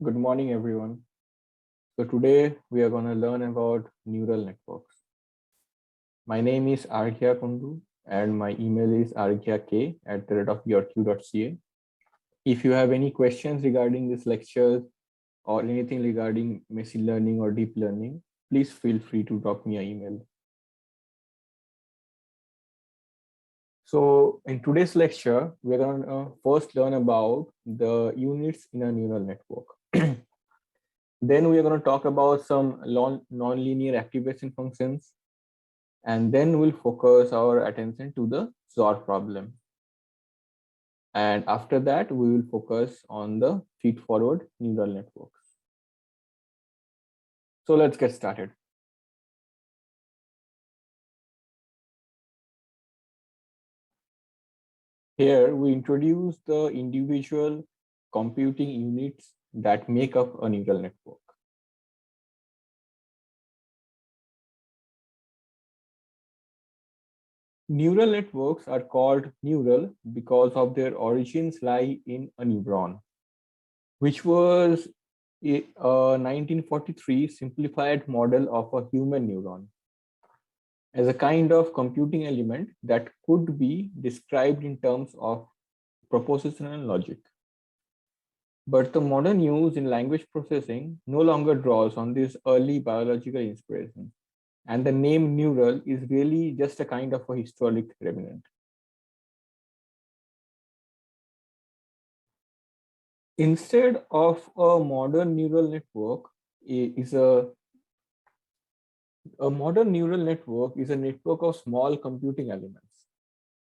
Good morning, everyone. So today we are going to learn about neural networks. My name is Arghya Kundu and my email is arghyak@yorku.ca. If you have any questions regarding this lecture or anything regarding machine learning or deep learning, please feel free to drop me an email. So in today's lecture, we're going to first learn about the units in a neural network. Then we are going to talk about some non-linear activation functions, and then we'll focus our attention to the XOR problem. And after that, we will focus on the feedforward neural networks. So let's get started. Here we introduce the individual computing units that make up a neural network. Neural networks are called neural because of their origins lie in a neuron, which was a 1943 simplified model of a human neuron as a kind of computing element that could be described in terms of propositional logic. But the modern use in language processing no longer draws on this early biological inspiration, and the name neural is really just a kind of a historic remnant. Instead of a modern neural network, is a modern neural network is a network of small computing elements,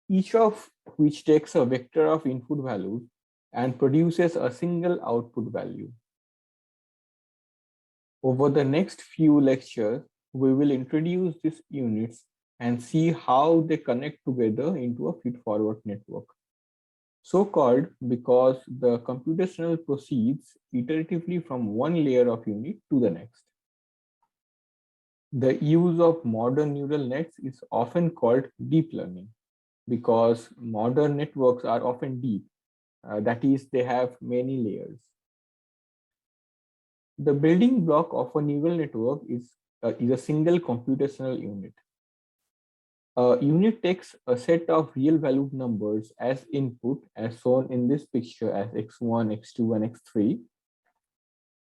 each of which takes a vector of input values and produces a single output value. Over the next few lectures, we will introduce these units and see how they connect together into a feedforward network. So called because the computational proceeds iteratively from one layer of unit to the next. The use of modern neural nets is often called deep learning because modern networks are often deep. That is, they have many layers. The building block of a neural network is a single computational unit. A unit takes a set of real valued numbers as input, as shown in this picture as x1, x2, and x3,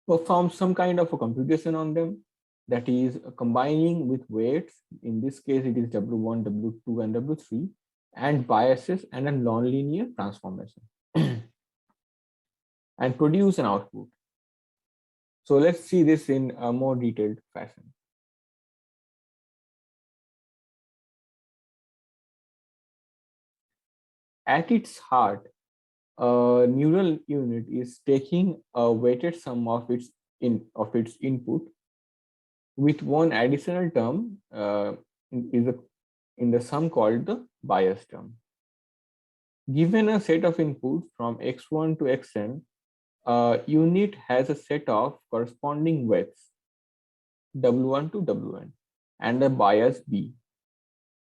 performs some kind of a computation on them, that is combining with weights. In this case, it is W1, W2, and W3, and biases and a nonlinear transformation, and produce an output. So let's see this in a more detailed fashion. At its heart, a neural unit is taking a weighted sum of its input with one additional term in the sum called the bias term. Given a set of inputs from x1 to xn, a unit has a set of corresponding weights w1 to wn and a bias b.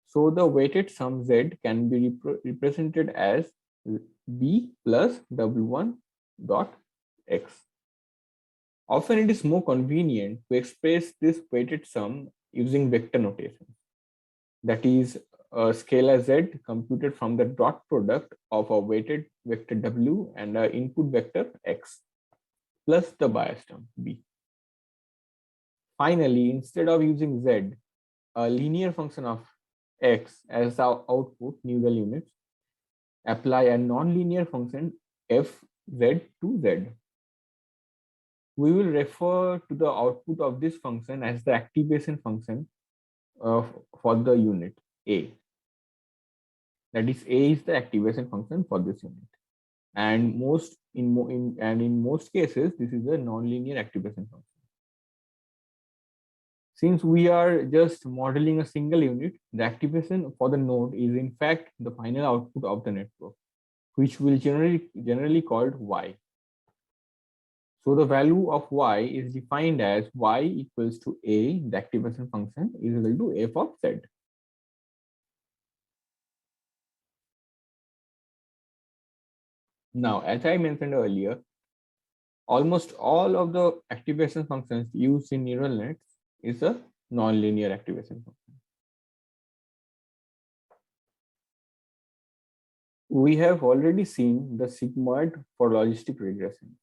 So the weighted sum z can be represented as b plus w1 dot x. Often it is more convenient to express this weighted sum using vector notation. That is a scalar z computed from the dot product of a weighted vector w and an input vector x plus the bias term b. Finally, instead of using z, a linear function of x as our output neural units, apply a nonlinear function f z to z. We will refer to the output of this function as the activation function for the unit A. That is, A is the activation function for this unit. And in most cases, this is a nonlinear activation function. Since we are just modeling a single unit, the activation for the node is in fact the final output of the network, which will generally called y. So the value of y is defined as y equals to a, the activation function, is equal to f of z. Now, as I mentioned earlier, almost all of the activation functions used in neural nets is a nonlinear activation function. We have already seen the sigmoid for logistic regression.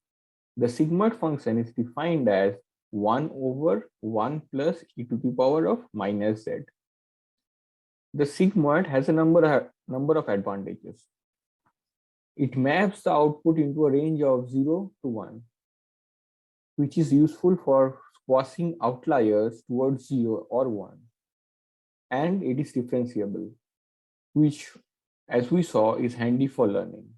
The sigmoid function is defined as 1 over 1 plus e to the power of minus z. The sigmoid has a number of advantages. It maps the output into a range of 0 to 1, which is useful for squashing outliers towards 0 or 1. And it is differentiable, which, as we saw, is handy for learning.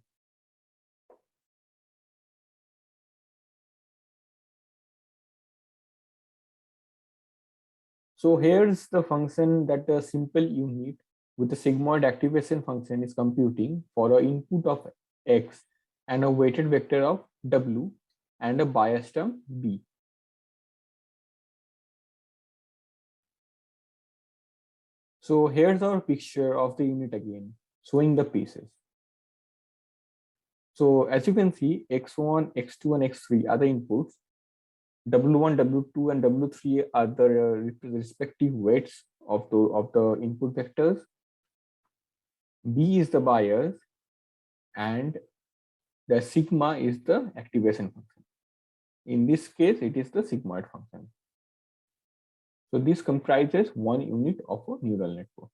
So here's the function that a simple unit with a sigmoid activation function is computing for an input of x and a weighted vector of w and a bias term b. So here's our picture of the unit again, showing the pieces. So as you can see, x1, x2, and x3 are the inputs. W1, W2, and W3 are the respective weights of the input vectors. B is the bias, and the sigma is the activation function. In this case, it is the sigmoid function. So this comprises one unit of a neural network.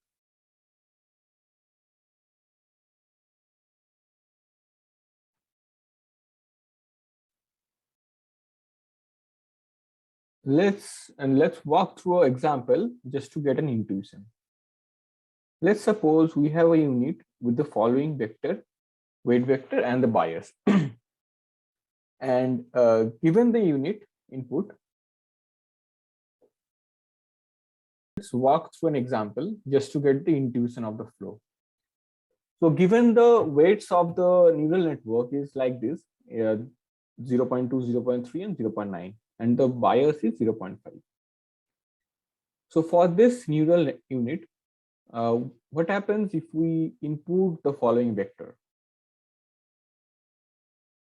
Let's walk through an example just to get an intuition. Let's suppose we have a unit with the following vector, weight vector, and the bias. And given the unit input, let's walk through an example just to get the intuition of the flow. So given the weights of the neural network is like this, 0.2, 0.3, and 0.9, and the bias is 0.5. So for this neural unit, what happens if we input the following vector?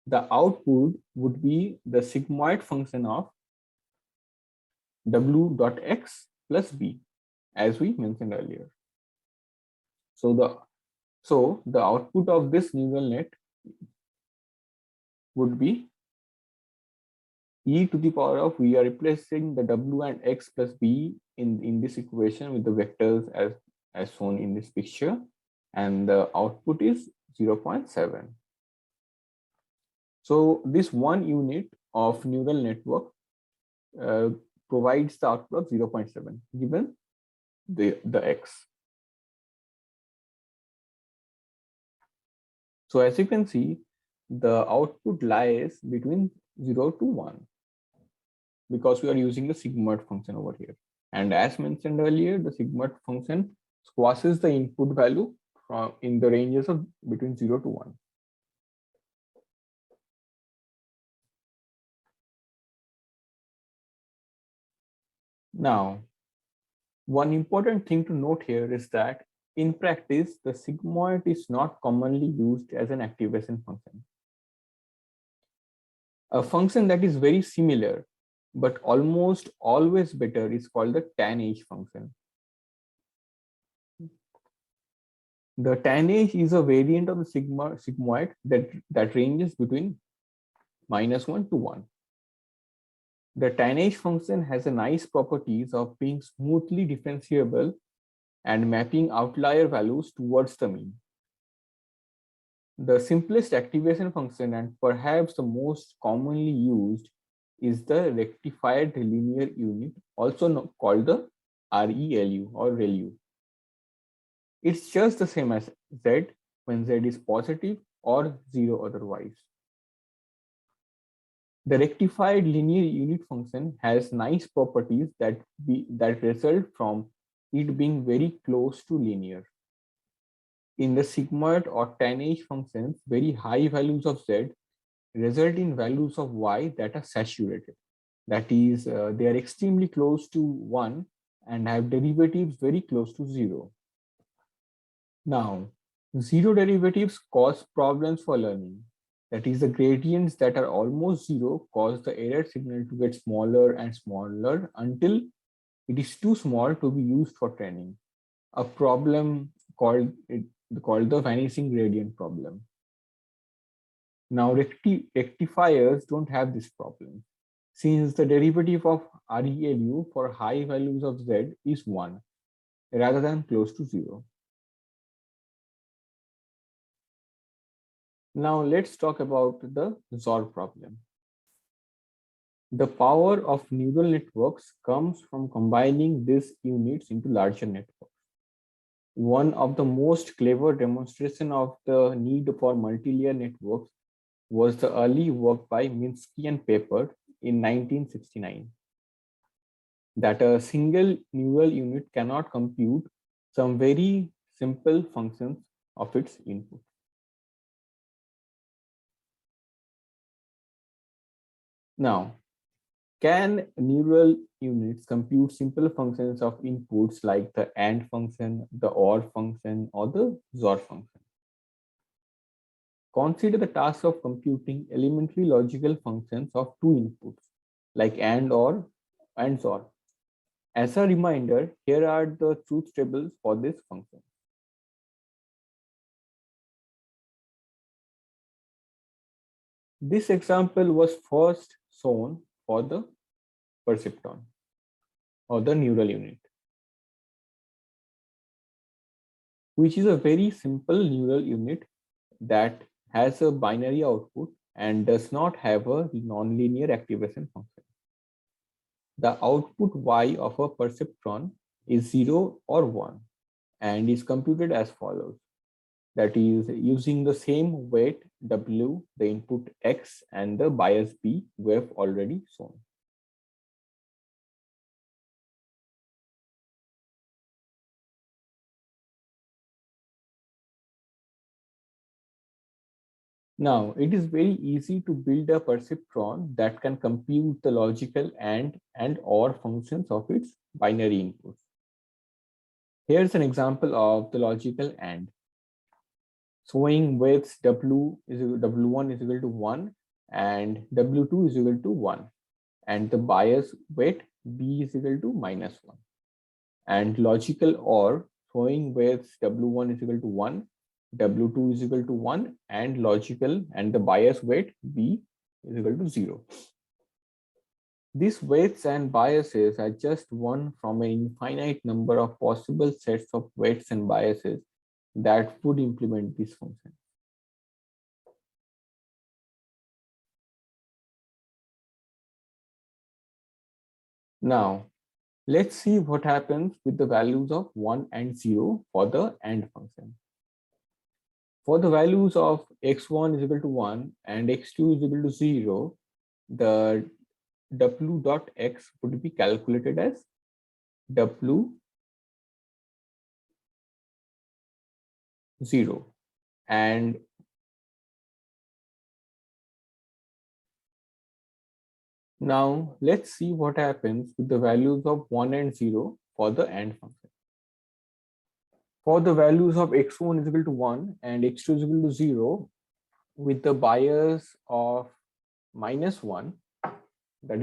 The output would be the sigmoid function of w dot x plus b, as we mentioned earlier. So the output of this neural net would be e to the power of, we are replacing the w and x plus b in this equation with the vectors as shown in this picture, and the output is 0.7. So this one unit of neural network provides the output of 0.7 given the x. So as you can see, the output lies between 0 to 1 because we are using the sigmoid function over here. And as mentioned earlier, the sigmoid function squashes the input value from in the ranges of between 0 to 1. Now, one important thing to note here is that in practice, the sigmoid is not commonly used as an activation function. A function that is very similar but almost always better is called the tan-h function. The tan-h is a variant of the sigmoid that ranges between -1 to 1. The tan-h function has a nice properties of being smoothly differentiable and mapping outlier values towards the mean. The simplest activation function and perhaps the most commonly used is the rectified linear unit, also called the ReLU or ReLU. It's just the same as z when z is positive or 0 otherwise. The rectified linear unit function has nice properties that result from it being very close to linear. In the sigmoid or tan-h functions, very high values of z result in values of y that are saturated. That is, they are extremely close to 1 and have derivatives very close to 0. Now, 0 derivatives cause problems for learning That is, the gradients that are almost zero cause the error signal to get smaller and smaller until it is too small to be used for training. A problem called the vanishing gradient problem. Now, rectifiers don't have this problem, since the derivative of ReLU for high values of Z is 1 rather than close to 0. Now let's talk about the ZOR problem. The power of neural networks comes from combining these units into larger networks. One of the most clever demonstration of the need for multi-layer networks was the early work by Minsky and Pepper in 1969, that a single neural unit cannot compute some very simple functions of its input. Now, can neural units compute simple functions of inputs like the AND function, the OR function, or the XOR function? Consider the task of computing elementary logical functions of two inputs like AND, OR, and XOR. As a reminder, here are the truth tables for this function. This example was first shown for the perceptron or the neural unit, which is a very simple neural unit that has a binary output and does not have a nonlinear activation function. The output y of a perceptron is 0 or 1 and is computed as follows. That is, using the same weight W, the input X, and the bias B we have already shown. Now, it is very easy to build a perceptron that can compute the logical and OR functions of its binary inputs. Here's an example of the logical AND, showing weights W1 is equal to 1 and W2 is equal to 1, and the bias weight B is equal to -1. And logical OR, showing weights W1 is equal to 1, W2 is equal to 1, and logical and the bias weight B is equal to 0. These weights and biases are just one from an infinite number of possible sets of weights and biases that would implement this function. Now, let's see what happens with the values of 1 and 0 for the AND function. For the values of x1 is equal to 1 and x2 is equal to 0, the w dot x would be calculated as w 0, and now let's see what happens with the values of 1 and 0 for the AND function. For the values of x1 is equal to 1 and x2 is equal to 0, with the bias of -1, that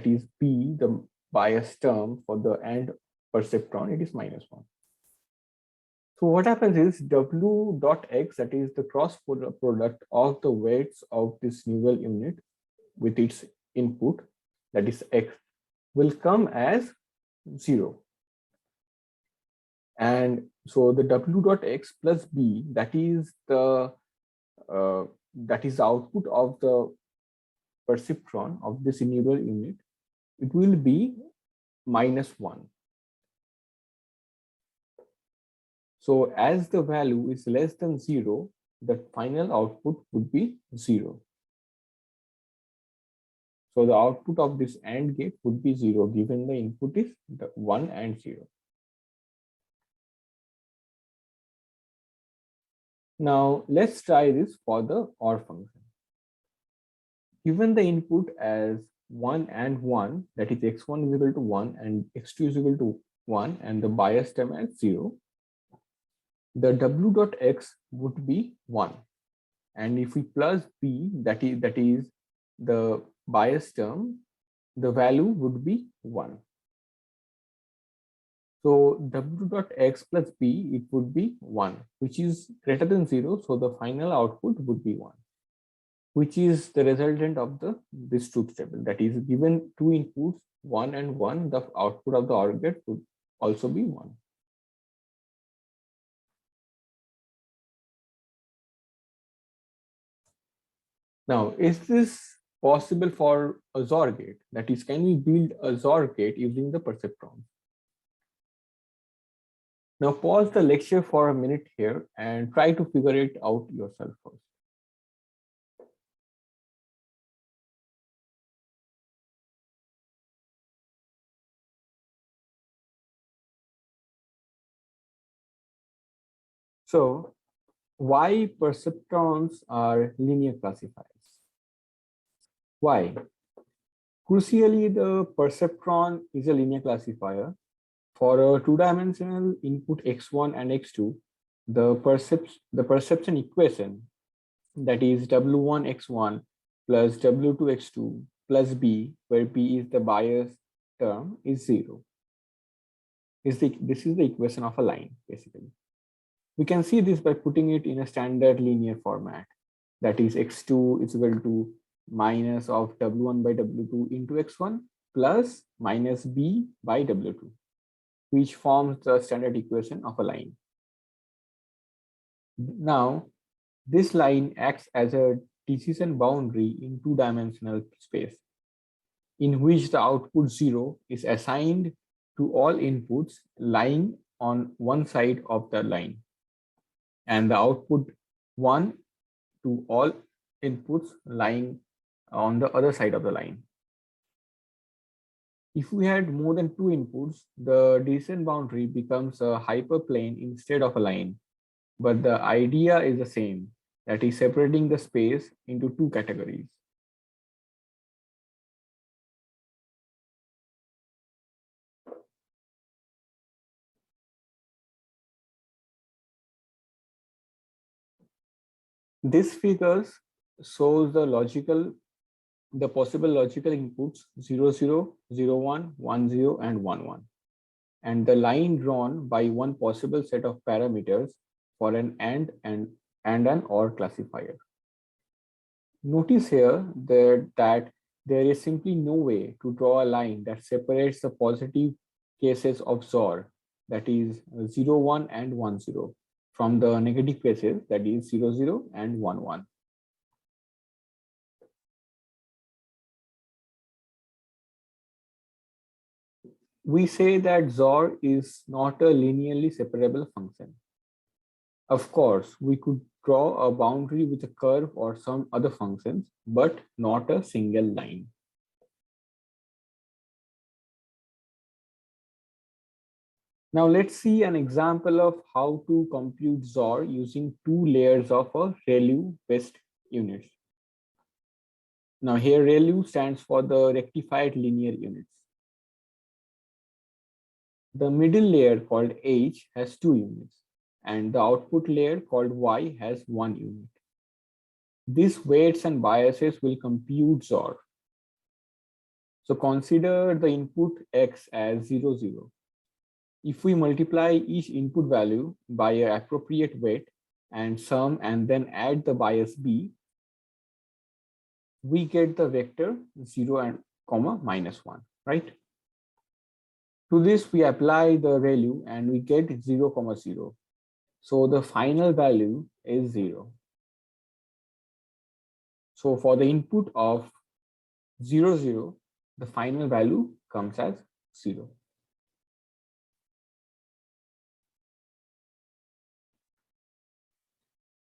is p, the bias term for the AND perceptron, it is -1. So what happens is w dot x, that is the cross product of the weights of this neural unit with its input, that is x, will come as 0. And so the w dot x plus b, that is the output of the perceptron of this neural unit, it will be -1. So as the value is less than 0, the final output would be 0. So the output of this AND gate would be 0 given the input is 1 and 0. Now let's try this for the OR function. Given the input as 1 and 1, that is x1 is equal to 1 and x2 is equal to 1, and the bias term as 0, the w dot x would be 1 And if we plus b, that is the bias term, the value would be 1. So w dot x plus b, it would be 1, which is greater than 0. So the final output would be 1, which is the resultant of this truth table. That is, given two inputs, 1 and 1, the output of the OR gate would also be 1. Now, is this possible for a XOR gate? That is, can we build a XOR gate using the perceptron? Now pause the lecture for a minute here and try to figure it out yourself first. So why perceptrons are linear classifiers? Why? Crucially, the perceptron is a linear classifier. For a two-dimensional input x1 and x2, the perception equation, that is w1 x1 plus w2 x2 plus b, where b is the bias term, is 0. This is the equation of a line, basically. We can see this by putting it in a standard linear format. That is, x2 is equal to minus of w1 by w2 into x1 plus minus b by w2, which forms the standard equation of a line. Now, this line acts as a decision boundary in two-dimensional space, in which the output 0 is assigned to all inputs lying on one side of the line, and the output 1 to all inputs lying on the other side of the line. If we had more than two inputs, the decision boundary becomes a hyperplane instead of a line, but the idea is the same, that is separating the space into two categories. This figure shows the possible logical inputs 0, 0, 0, 1, 1, 0, and 1, 1, and the line drawn by one possible set of parameters for an AND and an OR classifier. Notice here that there is simply no way to draw a line that separates the positive cases of XOR, that is 0, 1, and 1, 0, from the negative cases, that is 0, 0, and 1, 1. We say that XOR is not a linearly separable function. Of course, we could draw a boundary with a curve or some other functions, but not a single line. Now let's see an example of how to compute XOR using two layers of a ReLU-based units. Now here ReLU stands for the rectified linear units. The middle layer called H has 2 units, and the output layer called Y has 1 unit. These weights and biases will compute XOR. So consider the input X as 0, 0. If we multiply each input value by an appropriate weight and sum and then add the bias B, we get the vector 0 and comma minus 1, right? To this, we apply the ReLU and we get 0, 0. So the final value is 0. So for the input of 0, 0, the final value comes as 0.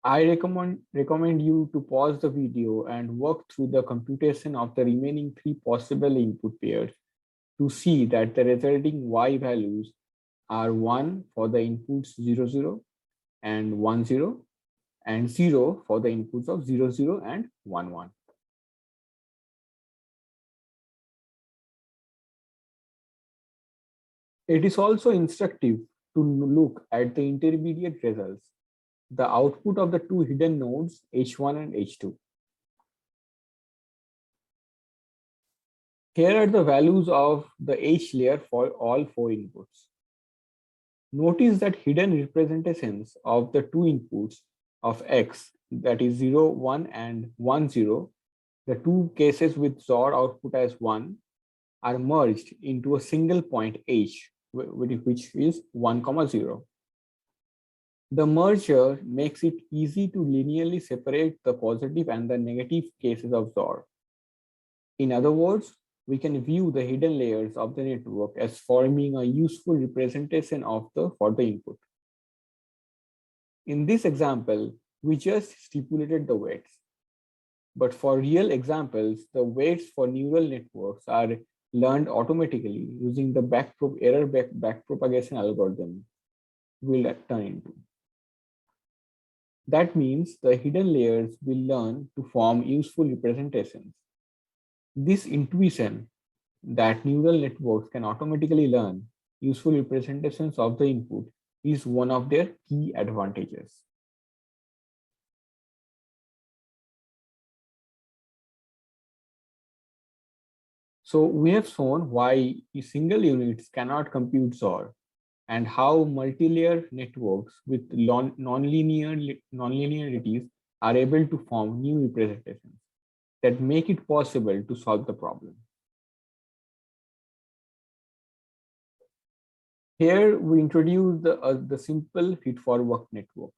I recommend you to pause the video and work through the computation of the remaining 3 possible input pairs to see that the resulting Y values are 1 for the inputs 0, 0 and 1, 0, and 0 for the inputs of 0, 0 and 1, 1. It is also instructive to look at the intermediate results. the output of the two hidden nodes H1 and H2. Here are the values of the H layer for all four inputs. Notice that hidden representations of the two inputs of X, that is 0, 1 and 1, 0, the two cases with XOR output as 1, are merged into a single point H, which is 1, 0. The merger makes it easy to linearly separate the positive and the negative cases of XOR. In other words, we can view the hidden layers of the network as forming a useful representation for the input. In this example, we just stipulated the weights. But for real examples, the weights for neural networks are learned automatically using the backpropagation algorithm we'll turn into. That means the hidden layers will learn to form useful representations. This intuition that neural networks can automatically learn useful representations of the input is one of their key advantages. So we have shown why single units cannot compute XOR and how multi-layer networks with nonlinearities are able to form new representations that make it possible to solve the problem. Here we introduce the simple feedforward network.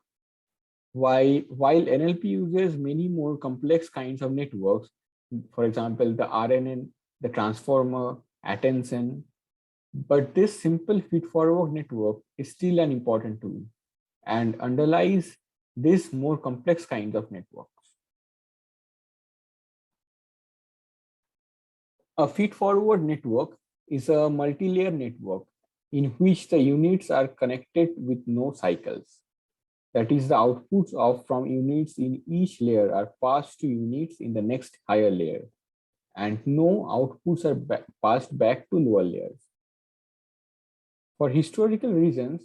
While NLP uses many more complex kinds of networks, for example, the RNN, the transformer, attention, but this simple feedforward network is still an important tool and underlies this more complex kind of networks. A feedforward network is a multi-layer network in which the units are connected with no cycles. That is, the outputs from units in each layer are passed to units in the next higher layer, and no outputs are passed back to lower layers. For historical reasons,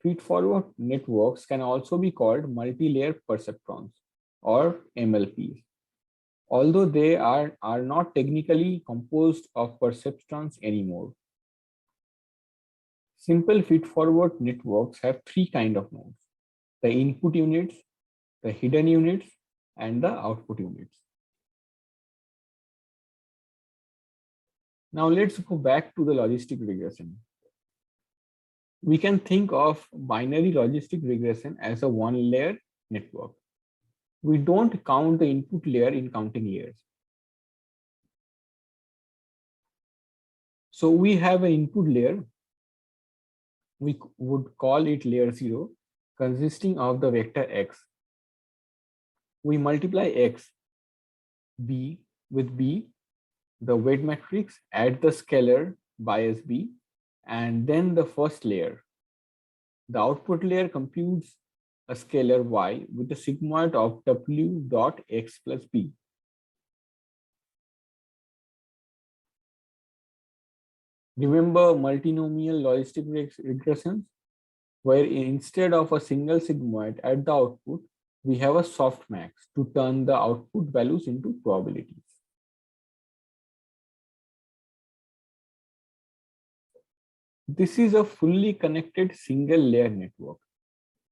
feedforward networks can also be called multi-layer perceptrons or MLPs, although they are not technically composed of perceptrons anymore. Simple feedforward networks have three kinds of nodes: the input units, the hidden units, and the output units. Now let's go back to the logistic regression. We can think of binary logistic regression as a one-layer network. We don't count the input layer in counting layers. So we have an input layer. We would call it layer 0, consisting of the vector x. We multiply x, b with b, the weight matrix, add the scalar bias b, and then the first layer. The output layer computes a scalar y with the sigmoid of w dot x plus b. Remember multinomial logistic regressions, where instead of a single sigmoid at the output, we have a softmax to turn the output values into probabilities. This is a fully connected single layer network.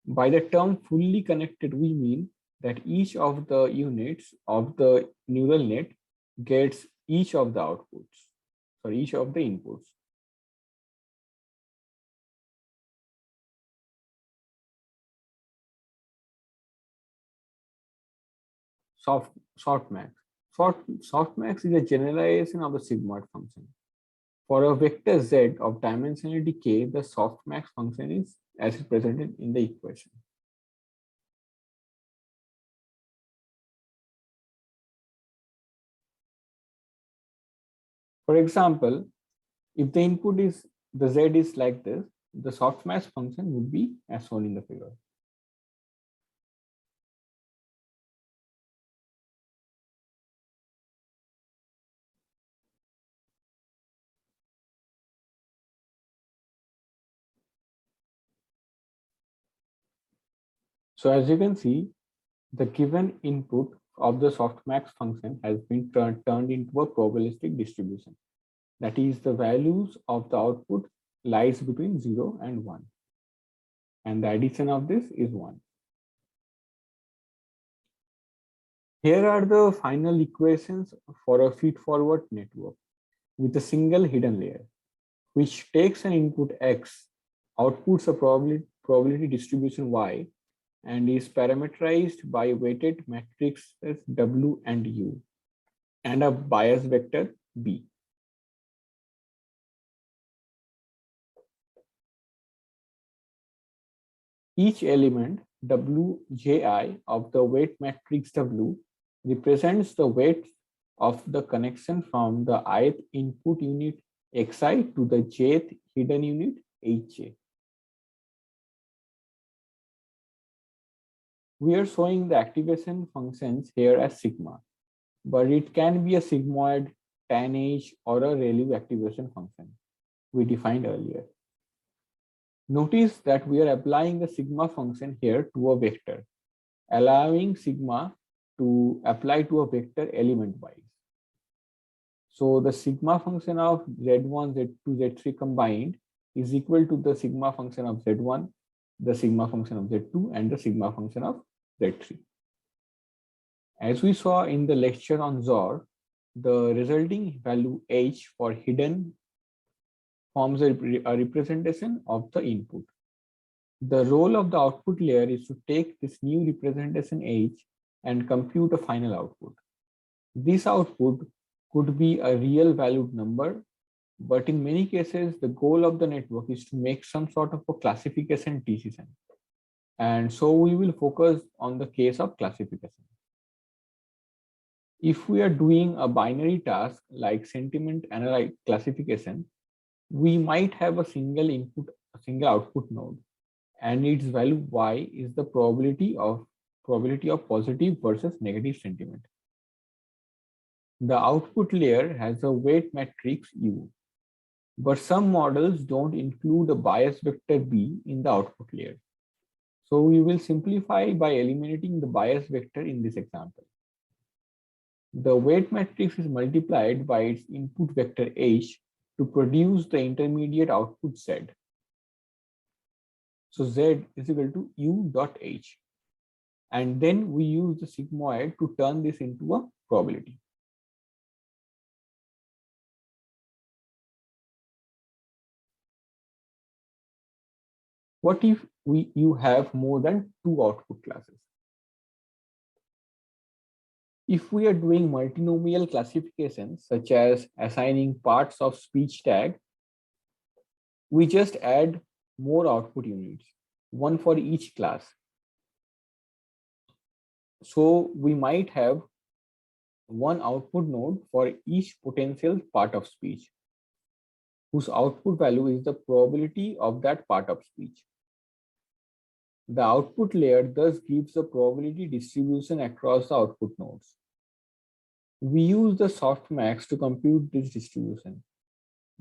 By the term fully connected, we mean that each of the units of the neural net gets each of the outputs, each of the inputs. Softmax. Softmax is a generalization of the sigmoid function. For a vector z of dimensionality k, the softmax function is as presented in the equation. For example, if the input is the z is like this, the softmax function would be as shown in the figure. So as you can see, the given input of the softmax function has been turned into a probabilistic distribution. That is, the values of the output lies between 0 and 1. And the addition of this is 1. Here are the final equations for a feedforward network with a single hidden layer, which takes an input x, outputs a probability distribution y, and is parameterized by weighted matrices W and U and a bias vector B. Each element Wji of the weight matrix W represents the weight of the connection from the ith input unit Xi to the jth hidden unit Hj. We are showing the activation functions here as sigma, but it can be a sigmoid, tanh, or a Rayleigh activation function we defined earlier. Notice that we are applying the sigma function here to a vector, allowing sigma to apply to a vector element wise. So the sigma function of z1, z2, z3 combined is equal to the sigma function of z1, the sigma function of z2, and the sigma function of z3. As we saw in the lecture on XOR, the resulting value h for hidden forms a representation of the input. The role of the output layer is to take this new representation h and compute a final output. This output could be a real valued number, but in many cases, the goal of the network is to make some sort of a classification decision. And so we will focus on the case of classification. If we are doing a binary task like sentiment analytic classification, we might have a single input, a single output node, and its value y is the probability of positive versus negative sentiment. The output layer has a weight matrix U, but some models don't include a bias vector B in the output layer. So we will simplify by eliminating the bias vector in this example. The weight matrix is multiplied by its input vector H to produce the intermediate output Z. So Z is equal to U dot H. And then we use the sigmoid to turn this into a probability. What if you have more than two output classes? If we are doing multinomial classifications, such as assigning parts of speech tag, we just add more output units, one for each class. So we might have one output node for each potential part of speech, whose output value is the probability of that part of speech. The output layer thus gives a probability distribution across the output nodes. We use the softmax to compute this distribution,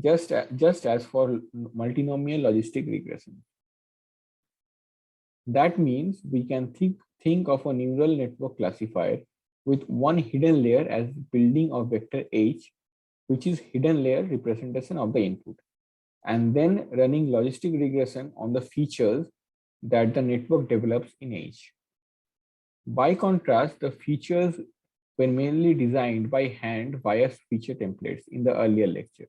just as for multinomial logistic regression. That means we can think of a neural network classifier with one hidden layer as building of vector H, which is hidden layer representation of the input, and then running logistic regression on the features that the network develops in H. By contrast, the features were mainly designed by hand via feature templates in the earlier lecture.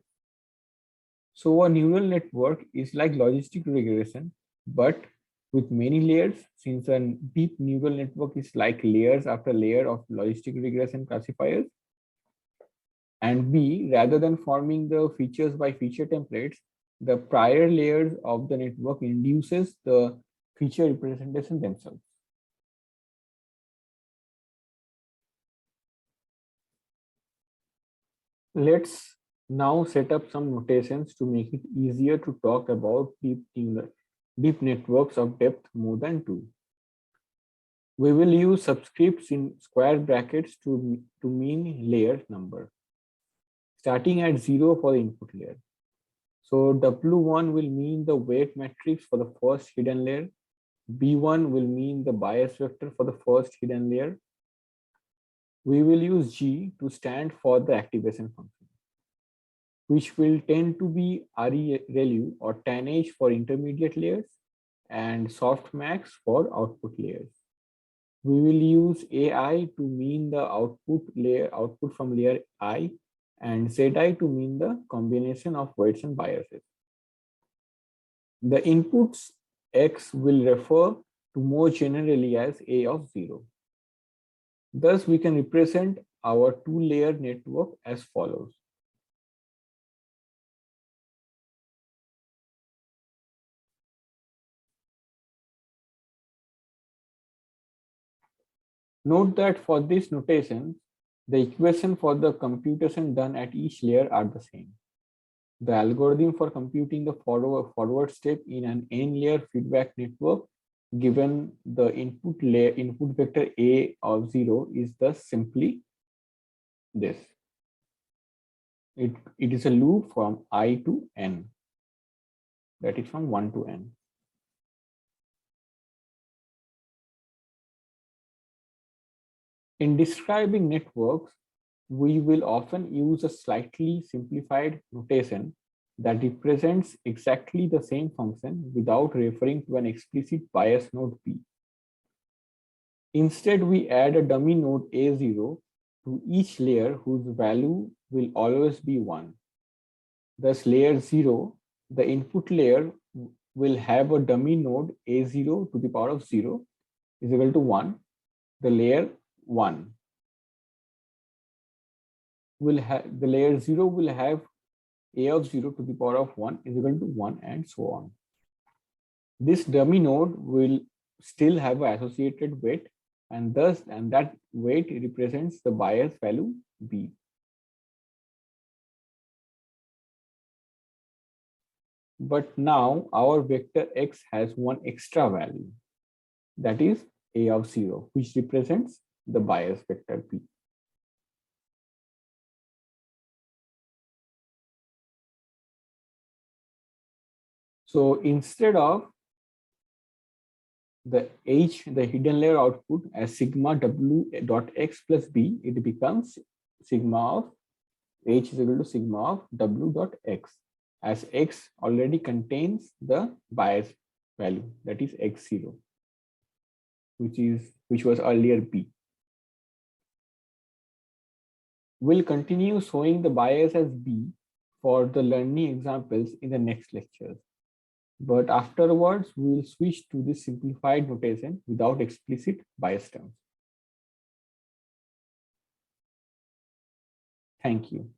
So a neural network is like logistic regression, but with many layers, since a deep neural network is like layers after layer of logistic regression classifiers. And B, rather than forming the features by feature templates, the prior layers of the network induces the feature representation themselves. Let's now set up some notations to make it easier to talk about deep networks of depth more than 2. We will use subscripts in square brackets to mean layer number, starting at 0 for the input layer. So W1 will mean the weight matrix for the first hidden layer. B1 will mean the bias vector for the first hidden layer. We will use G to stand for the activation function, which will tend to be ReRelu or tanh for intermediate layers and softmax for output layers. We will use AI to mean the output from layer I, and Zi to mean the combination of weights and biases. The inputs X will refer to more generally as A of 0. Thus, we can represent our two-layer network as follows. Note that for this notation, the equation for the computation done at each layer are the same. The algorithm for computing the forward step in an n-layer feedback network given the input vector A of 0 is thus simply this. It is a loop from I to n, that is from 1 to n. In describing networks, we will often use a slightly simplified notation that represents exactly the same function without referring to an explicit bias node P. Instead, we add a dummy node A0 to each layer whose value will always be 1. Thus, layer 0, the input layer, will have a dummy node A0 to the power of 0 is equal to 1. The layer 1 will have, the layer 0 will have A of 0 to the power of 1 is equal to 1, and so on. This dummy node will still have an associated weight, and that weight represents the bias value B. But now our vector X has one extra value, that is A of 0, which represents the bias vector P. So instead of the hidden layer output as sigma W dot X plus B, it becomes sigma of H is equal to sigma of W dot X, as X already contains the bias value, that is X0, which was earlier B. We'll continue showing the bias as B for the learning examples in the next lectures. But afterwards, we will switch to this simplified notation without explicit bias terms. Thank you.